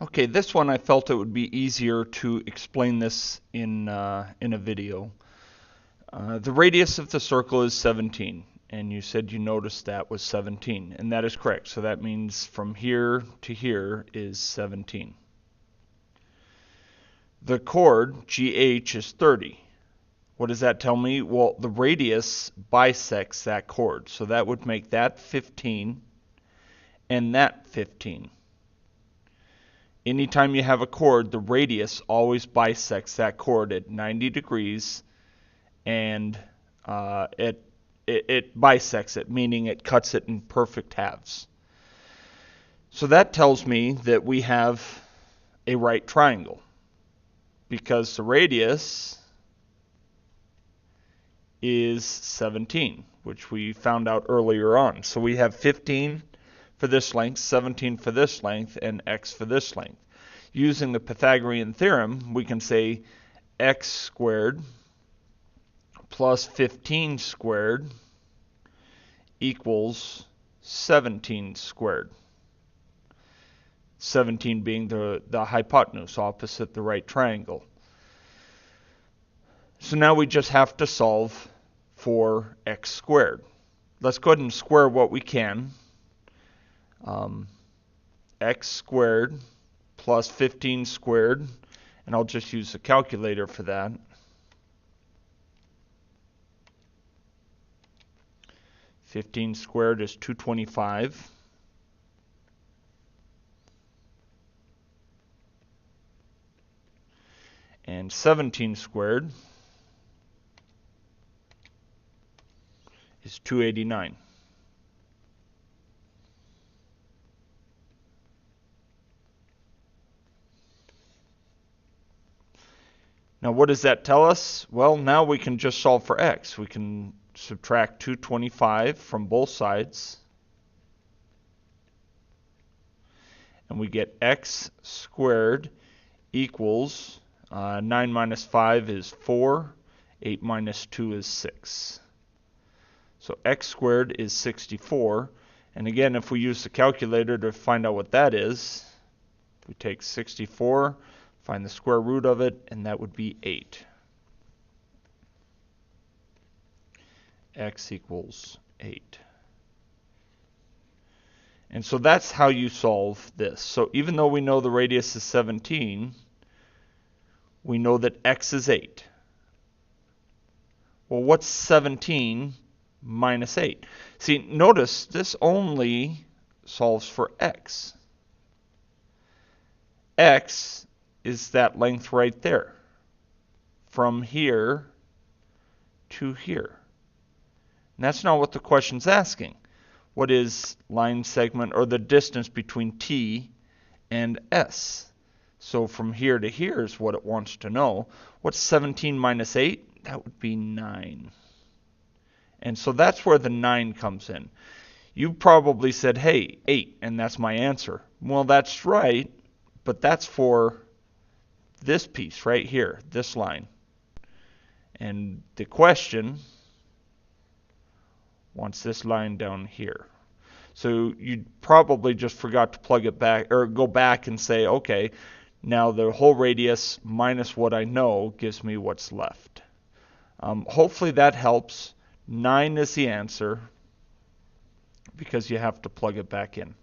Okay, this one I felt it would be easier to explain this in a video. The radius of the circle is 17, and you said you noticed that was 17, and that is correct. So that means from here to here is 17. The chord, GH, is 30. What does that tell me? Well, the radius bisects that chord, so that would make that 15 and that 15. Anytime you have a chord, the radius always bisects that chord at 90 degrees, and it bisects it, meaning it cuts it in perfect halves. So that tells me that we have a right triangle, because the radius is 17, which we found out earlier on. So we have 15 for this length, 17 for this length, and x for this length. Using the Pythagorean theorem, we can say x squared plus 15 squared equals 17 squared. 17 being the hypotenuse opposite the right triangle. So now we just have to solve for x squared. Let's go ahead and square what we can. X squared plus 15 squared, and I'll just use a calculator for that. Fifteen squared is 225. And 17 squared is 289. Now what does that tell us? Well, now we can just solve for x. We can subtract 225 from both sides, and we get x squared equals 9 minus 5 is 4, 8 minus 2 is 6. So x squared is 64, and again, if we use the calculator to find out what that is, we take 64, find the square root of it, and that would be 8. X equals 8. And so that's how you solve this. So even though we know the radius is 17, we know that x is 8. Well, what's 17 minus 8? See, notice this only solves for x. X is that length right there, from here to here. And that's not what the question's asking. What is line segment, or the distance between T and S? So from here to here is what it wants to know. What's 17 minus 8? That would be 9. And so that's where the 9 comes in. You probably said, hey, 8, and that's my answer. Well, that's right, but that's for this piece right here, this line. And the question wants this line down here. So you probably just forgot to plug it back, or go back and say, okay, now the whole radius minus what I know gives me what's left. Hopefully that helps. 9 is the answer, because you have to plug it back in.